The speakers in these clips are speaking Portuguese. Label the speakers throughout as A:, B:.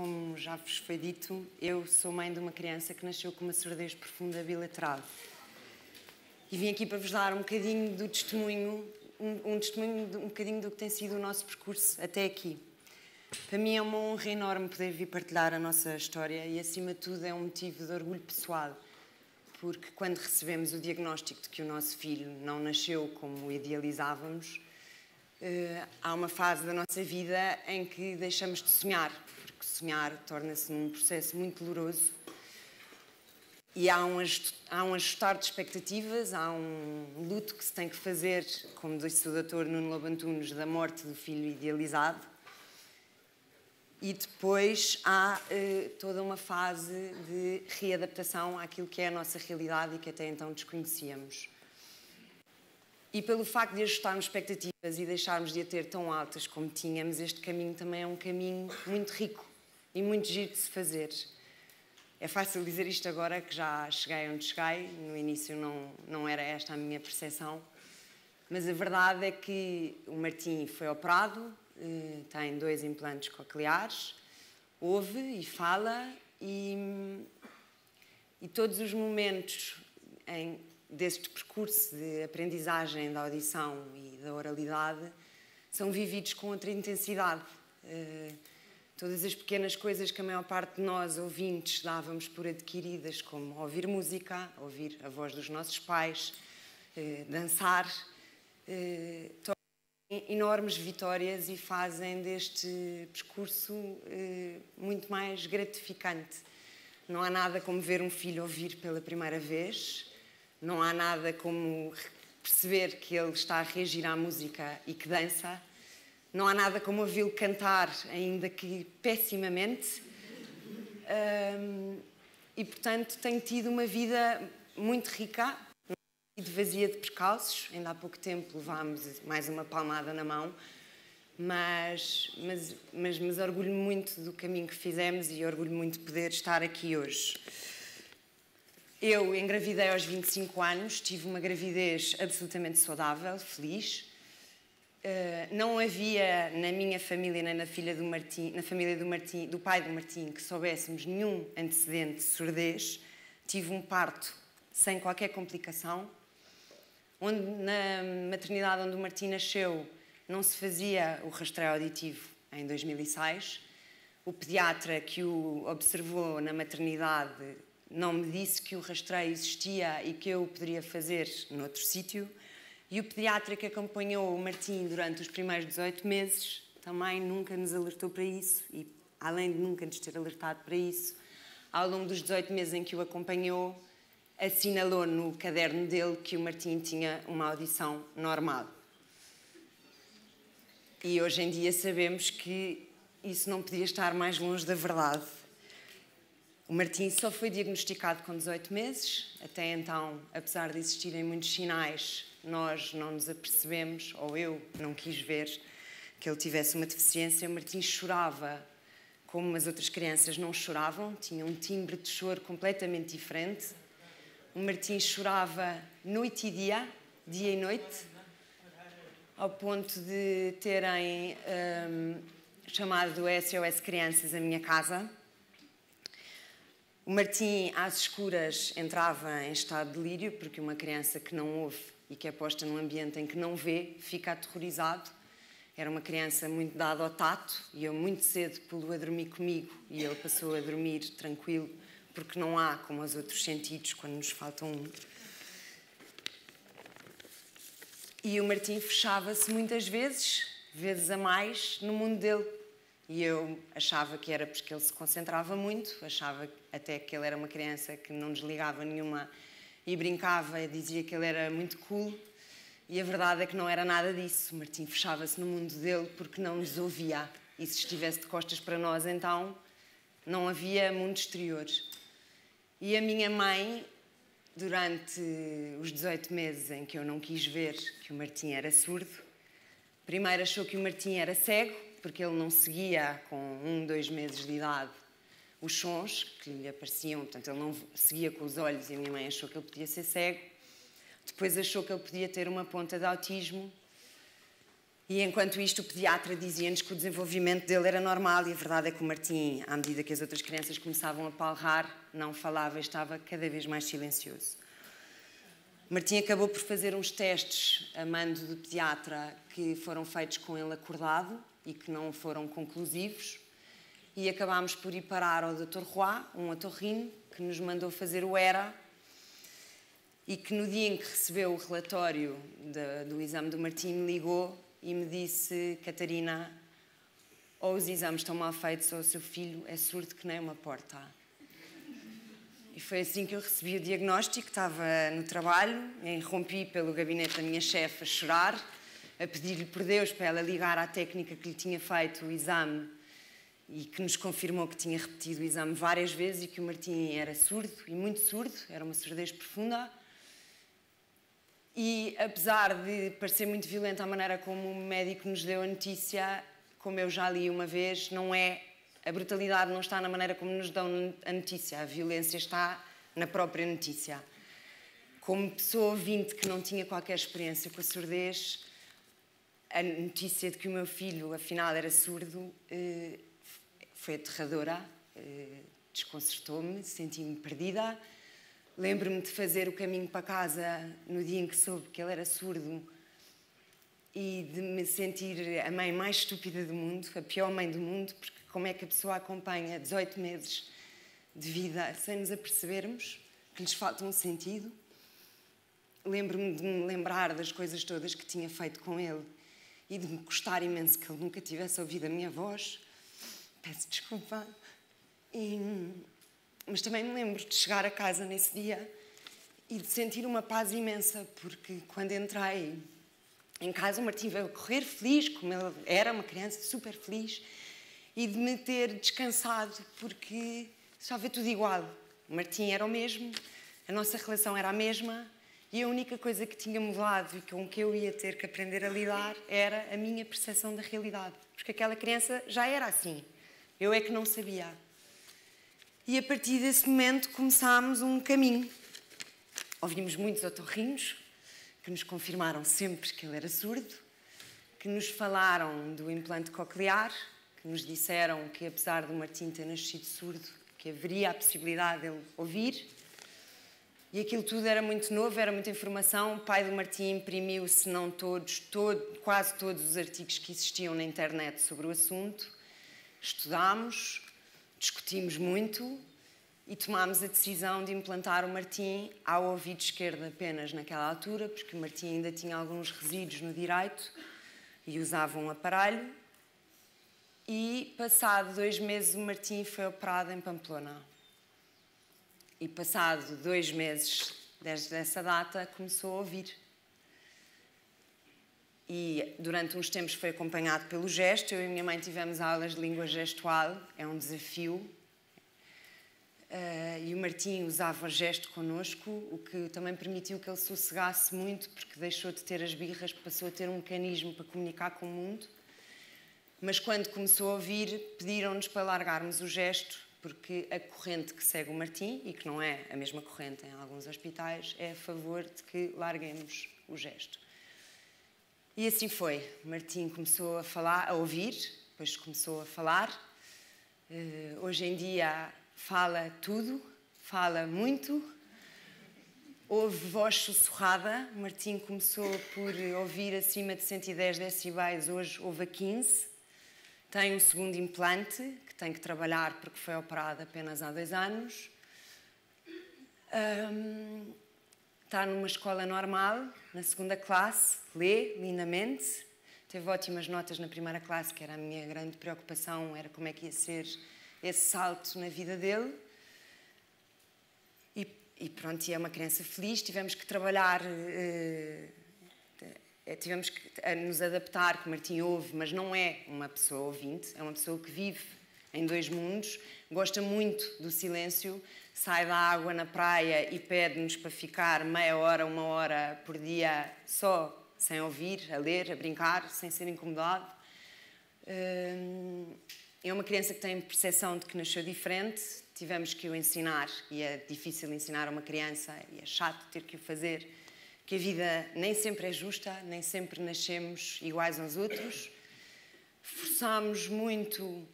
A: como já vos foi dito, eu sou mãe de uma criança que nasceu com uma surdez profunda bilateral. E vim aqui para vos dar um bocadinho do testemunho, um bocadinho do que tem sido o nosso percurso até aqui. Para mim é uma honra enorme poder vir partilhar a nossa história e, acima de tudo, é um motivo de orgulho pessoal, porque quando recebemos o diagnóstico de que o nosso filho não nasceu como o idealizávamos, há uma fase da nossa vida em que deixamos de sonhar, porque sonhar torna-se num processo muito doloroso e há um ajustar de expectativas, há um luto que se tem que fazer, como disse o Dr. Nuno Lobo Antunes, da morte do filho idealizado. E depois há toda uma fase de readaptação àquilo que é a nossa realidade e que até então desconhecíamos. E pelo facto de ajustarmos expectativas e deixarmos de a ter tão altas como tínhamos, este caminho também é um caminho muito rico e muito giro de se fazer. É fácil dizer isto agora que já cheguei onde cheguei, no início não era esta a minha percepção, mas a verdade é que o Martim foi operado, tem 2 implantes cocleares, ouve e fala e todos os momentos deste percurso de aprendizagem da audição e da oralidade são vividos com outra intensidade. Todas as pequenas coisas que a maior parte de nós, ouvintes, dávamos por adquiridas, como ouvir música, ouvir a voz dos nossos pais, dançar, tornam enormes vitórias e fazem deste percurso muito mais gratificante. Não há nada como ver um filho ouvir pela primeira vez, não há nada como perceber que ele está a reagir à música e que dança, não há nada como ouvi-lo cantar, ainda que pessimamente. E, portanto, tenho tido uma vida muito rica e vazia de percalços. Ainda há pouco tempo levámos mais uma palmada na mão, mas orgulho-me muito do caminho que fizemos e orgulho muito de poder estar aqui hoje. Eu engravidei aos 25 anos, tive uma gravidez absolutamente saudável, feliz. Não havia na minha família, nem na família do pai do Martim, que soubéssemos nenhum antecedente de surdez. Tive um parto sem qualquer complicação. Na maternidade onde o Martim nasceu, não se fazia o rastreio auditivo em 2006. O pediatra que o observou na maternidade não me disse que o rastreio existia e que eu o poderia fazer noutro sítio. E o pediatra que acompanhou o Martim durante os primeiros 18 meses também nunca nos alertou para isso e, além de nunca nos ter alertado para isso, ao longo dos 18 meses em que o acompanhou, assinalou no caderno dele que o Martim tinha uma audição normal. E hoje em dia sabemos que isso não podia estar mais longe da verdade. O Martim só foi diagnosticado com 18 meses. Até então, apesar de existirem muitos sinais, nós não nos apercebemos, ou eu não quis ver, que ele tivesse uma deficiência. O Martim chorava como as outras crianças não choravam, tinha um timbre de choro completamente diferente. O Martim chorava noite e dia e noite, ao ponto de terem chamado SOS Crianças à minha casa. O Martim, às escuras, entrava em estado de delírio, porque uma criança que não ouve e que é posta num ambiente em que não vê, fica aterrorizado. Era uma criança muito dada ao tato e eu muito cedo pô-lo a dormir comigo e ele passou a dormir tranquilo, porque não há como os outros sentidos quando nos faltam um. E o Martim fechava-se muitas vezes a mais, no mundo dele. E eu achava que era porque ele se concentrava muito, achava até que ele era uma criança que não desligava nenhuma e brincava e dizia que ele era muito cool. E a verdade é que não era nada disso. O Martim fechava-se no mundo dele porque não nos ouvia. E se estivesse de costas para nós, então, não havia mundo exterior. E a minha mãe, durante os 18 meses em que eu não quis ver que o Martim era surdo, primeiro achou que o Martim era cego, porque ele não seguia com 1, 2 meses de idade os sons que lhe apareciam, portanto ele não seguia com os olhos e a minha mãe achou que ele podia ser cego. Depois achou que ele podia ter uma ponta de autismo E enquanto isto, o pediatra dizia-nos que o desenvolvimento dele era normal e a verdade é que o Martim, à medida que as outras crianças começavam a palrar, não falava e estava cada vez mais silencioso. Martim acabou por fazer uns testes a mando do pediatra que foram feitos com ele acordado e que não foram conclusivos e acabámos por ir parar ao Dr. Roy, um otorrino, que nos mandou fazer o ERA e que no dia em que recebeu o relatório do exame do Martim me ligou e me disse: Catarina, ou os exames estão mal feitos ou o seu filho é surdo que nem uma porta. E foi assim que eu recebi o diagnóstico. Estava no trabalho, irrompi pelo gabinete da minha chefe a chorar, a pedir-lhe por Deus para ela ligar à técnica que lhe tinha feito o exame e que nos confirmou que tinha repetido o exame várias vezes e que o Martim era surdo, e muito surdo, era uma surdez profunda. E apesar de parecer muito violenta a maneira como o médico nos deu a notícia, como eu já li uma vez, não é, a brutalidade não está na maneira como nos dão a notícia, a violência está na própria notícia. Como pessoa ouvinte que não tinha qualquer experiência com a surdez, a notícia de que o meu filho afinal era surdo foi aterradora, desconcertou-me, senti-me perdida. Lembro-me de fazer o caminho para casa no dia em que soube que ele era surdo e de me sentir a mãe mais estúpida do mundo, a pior mãe do mundo, porque como é que a pessoa acompanha 18 meses de vida sem nos apercebermos que lhes falta um sentido. Lembro-me de me lembrar das coisas todas que tinha feito com ele e de me custar imenso que ele nunca tivesse ouvido a minha voz. Peço desculpa. Mas também me lembro de chegar a casa nesse dia e de sentir uma paz imensa, porque quando entrei em casa o Martim veio correr feliz, como ele era uma criança super feliz, e de me ter descansado, porque estava tudo igual. O Martim era o mesmo, a nossa relação era a mesma, e a única coisa que tinha mudado e com que eu ia ter que aprender a lidar era a minha percepção da realidade, porque aquela criança já era assim, eu é que não sabia. E a partir desse momento começámos um caminho. Ouvimos muitos otorrinos que nos confirmaram sempre que ele era surdo, que nos falaram do implante coclear, que nos disseram que apesar do Martim ter nascido surdo, que haveria a possibilidade de ele ouvir. E aquilo tudo era muito novo, era muita informação. O pai do Martim imprimiu, se não todos, quase todos os artigos que existiam na internet sobre o assunto. Estudámos, discutimos muito e tomámos a decisão de implantar o Martim ao ouvido esquerdo apenas naquela altura, porque o Martim ainda tinha alguns resíduos no direito e usava um aparelho. E, passado 2 meses, o Martim foi operado em Pamplona. E, passado 2 meses desde essa data, começou a ouvir. E, durante uns tempos, foi acompanhado pelo gesto. Eu e a minha mãe tivemos aulas de língua gestual, é um desafio. E o Martim usava o gesto connosco, o que também permitiu que ele sossegasse muito, porque deixou de ter as birras, passou a ter um mecanismo para comunicar com o mundo. Mas quando começou a ouvir, pediram-nos para largarmos o gesto, porque a corrente que segue o Martim, e que não é a mesma corrente em alguns hospitais, é a favor de que larguemos o gesto. E assim foi. Martim começou a falar, a ouvir, depois começou a falar. Hoje em dia fala tudo, fala muito, ouve voz sussurrada. Martim começou por ouvir acima de 110 decibéis, hoje ouve a 15. Tem um segundo implante, que tem que trabalhar porque foi operado apenas há 2 anos. Está numa escola normal, na 2ª classe, lê lindamente. Teve ótimas notas na 1ª classe, que era a minha grande preocupação, era como é que ia ser esse salto na vida dele. E pronto, e é uma criança feliz. Tivemos que trabalhar, tivemos que nos adaptar, que o Martim ouve, mas não é uma pessoa ouvinte, é uma pessoa que vive em 2 mundos, gosta muito do silêncio, sai da água na praia e pede-nos para ficar meia hora, 1 hora por dia só, sem ouvir, a ler, a brincar, sem ser incomodado. É uma criança que tem percepção de que nasceu diferente, tivemos que o ensinar, e é difícil ensinar a uma criança, e é chato ter que o fazer, que a vida nem sempre é justa, nem sempre nascemos iguais aos outros. Forçámos muito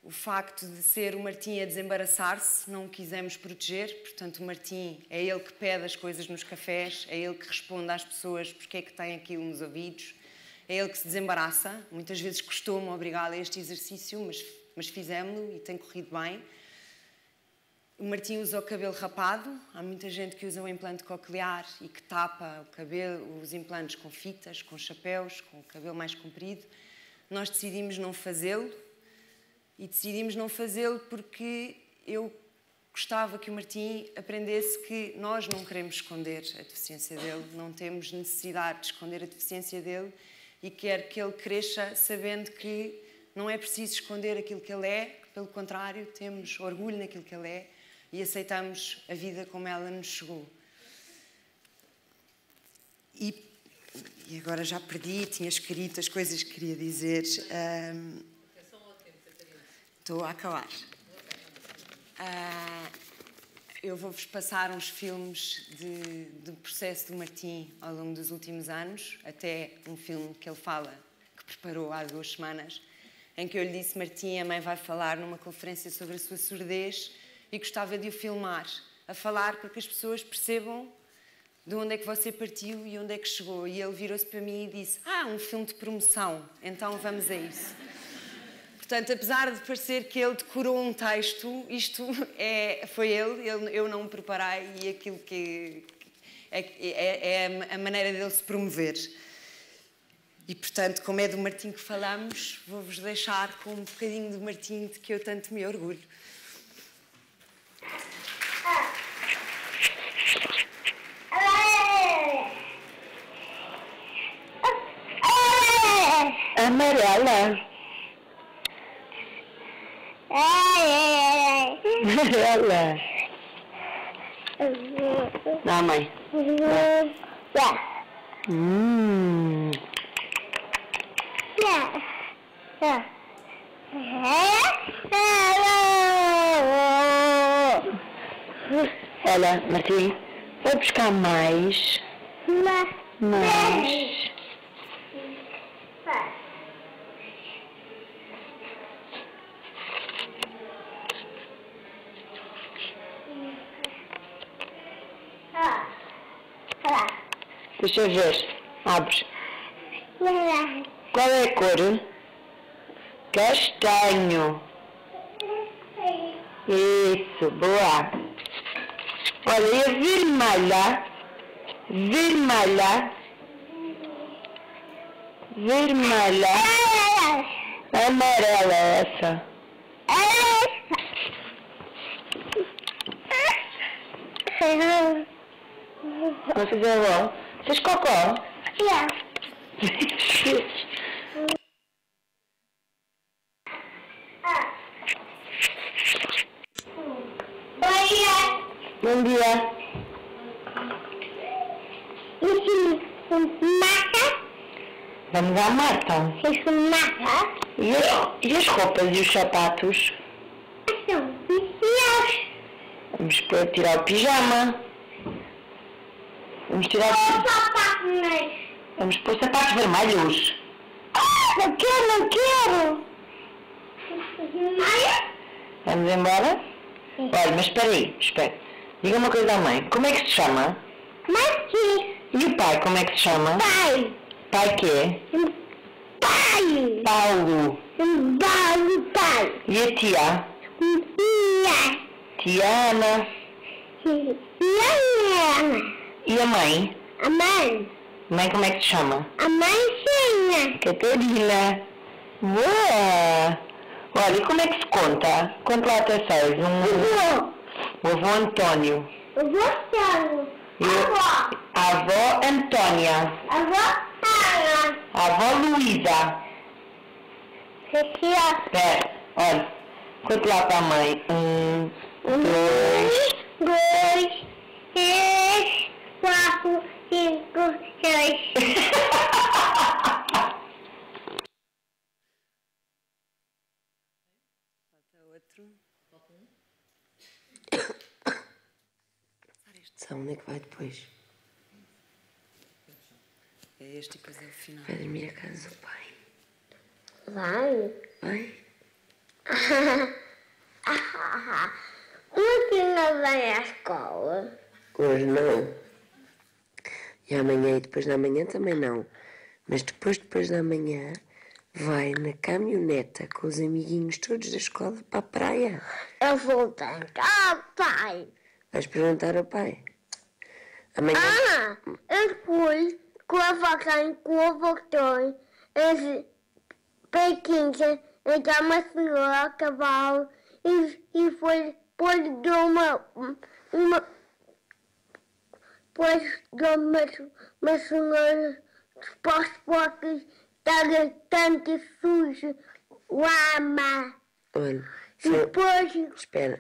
A: o facto de ser o Martim a desembaraçar-se, não o quisemos proteger, portanto o Martim é ele que pede as coisas nos cafés, é ele que responde às pessoas porque é que tem aquilo nos ouvidos, é ele que se desembaraça. Muitas vezes custou-me obrigá-lo a este exercício, mas fizemos-lo e tem corrido bem. O Martim usa o cabelo rapado, há muita gente que usa o implante coclear e que tapa o cabelo, os implantes com fitas, com chapéus, com o cabelo mais comprido. Nós decidimos não fazê-lo. E decidimos não fazê-lo porque eu gostava que o Martim aprendesse que nós não queremos esconder a deficiência dele, não temos necessidade de esconder a deficiência dele e quero que ele cresça sabendo que não é preciso esconder aquilo que ele é, que, pelo contrário, temos orgulho naquilo que ele é e aceitamos a vida como ela nos chegou. E agora já perdi, tinha escrito as coisas que queria dizer. Estou a acabar. Eu vou-vos passar uns filmes do processo do Martim ao longo dos últimos anos, até um filme que ele fala, que preparou há 2 semanas, em que eu lhe disse: Martim, a mãe vai falar numa conferência sobre a sua surdez e gostava de o filmar, a falar para que as pessoas percebam de onde é que você partiu e onde é que chegou. E ele virou-se para mim e disse: um filme de promoção, então vamos a isso. Portanto, apesar de parecer que ele decorou um texto, isto foi ele, eu não me preparei e aquilo que é a maneira dele se promover. E, portanto, como é do Martim que falamos, vou-vos deixar com um bocadinho do Martim de que eu tanto me orgulho.
B: Amarela. Amarela. Não, mãe. Olha, Martim, vou buscar mais. Mais. Deixa eu ver. Abre. Qual é a cor? Castanho. Isso, boa. Olha, e a vermelha? Vermelha. Vermelha. Amarela essa. Vamos fazer igual. Fez cocó? Bom dia. Vamos à Marta. E as roupas e os sapatos? Vamos tirar o pijama. Vamos tirar Vamos pôr sapatos vermelhos. Não quero. Vamos embora? Olha, mas espera. Diga uma coisa à mãe. Como é que se chama? Martim. E o pai, como é que se chama? Pai. Pai quê? Pai. Paulo. Pai. E a tia? Tia. Tia Ana. E a mãe? A mãe. Mãe, como é que se chama? A mãezinha. Catarina. Boa. Olha, e como é que se conta? Conta lá até 6. O avô António. O avô António. A avó Antônia. A avó Ana. A avó Luísa. Espera, olha. Conta lá para a mãe. 2, 3, 4, 5, 6. Onde é que vai depois?
A: É este e depois é o final.
B: Vai dormir a casa do pai.
C: Vai?
B: Vai?
C: Ontem não vai à escola.
B: Hoje não. E amanhã e depois da manhã também não. Mas depois da manhã, vai na caminhoneta com os amiguinhos todos da escola para a praia.
C: Eu vou tentar, pai.
B: Vais perguntar ao pai. Amanhã...
C: Eu fui com a vaca com o botão, esse pequeno, então uma senhora a cavalo e foi pôr de uma senhora para os porcos estava tanto sujo, lama.
B: Olha,
C: Depois
B: espera.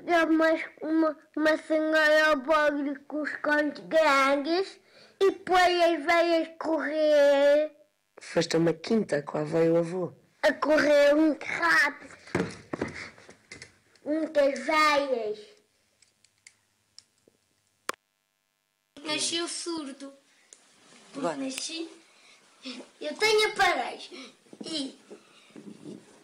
C: uma senhora ao bode com os cães grandes e depois as velhas correr,
B: Foste a uma quinta com a avó e o avô.
C: a correr muito rápido. Muitas velhas. Nasci surdo.
B: Vai.
C: Nasci. Eu tenho aparelhos e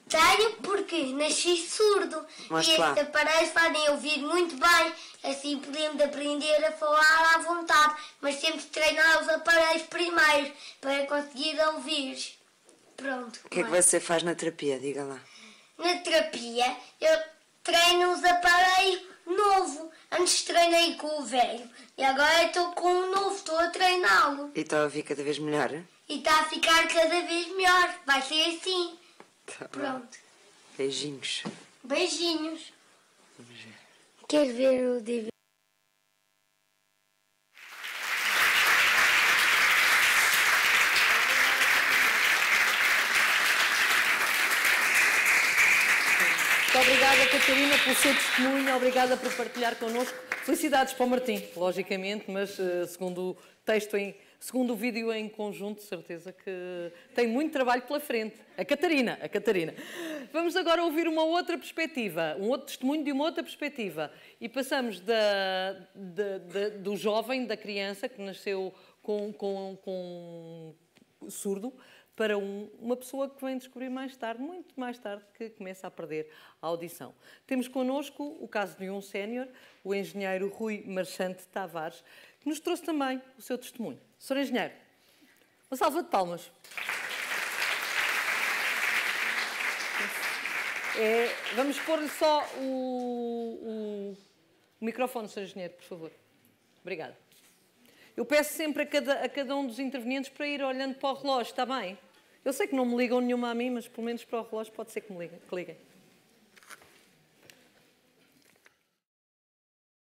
C: tenho porque nasci surdo.
B: Mostra
C: E
B: lá.
C: estes aparelhos fazem ouvir muito bem. Assim podemos aprender a falar à vontade. Mas temos de treinar os aparelhos primeiro para conseguir ouvir. Pronto.
B: O que é que você faz na terapia? Diga lá.
C: Na terapia eu treino os aparelhos novo. Antes treinei com o velho. E agora estou com o novo. Estou a treiná-lo.
B: E está a ouvir cada vez melhor?
C: E está a ficar cada vez melhor. Vai ser assim.
B: Tá bom.
C: Pronto.
B: Beijinhos.
C: Beijinhos.
B: Vamos ver.
C: Quer ver o DVD?
D: Muito obrigada, Catarina, pelo seu testemunho. Obrigada por partilhar connosco. Felicidades para o Martim, logicamente, mas segundo o vídeo em conjunto, certeza que tem muito trabalho pela frente. A Catarina. Vamos agora ouvir uma outra perspectiva, um outro testemunho de uma outra perspectiva. E passamos do jovem, da criança, que nasceu com surdo, para uma pessoa que vem descobrir mais tarde, muito mais tarde, que começa a perder a audição. Temos connosco o caso de um sénior, o engenheiro Rui Marchante Tavares, que nos trouxe também o seu testemunho. Sr. Engenheiro, uma salva de palmas. Vamos pôr-lhe só o microfone, Sr. Engenheiro, por favor. Obrigada. Eu peço sempre a cada um dos intervenientes para ir olhando para o relógio, está bem? Eu sei que não me ligam nenhuma a mim, mas pelo menos para o relógio pode ser que me liguem.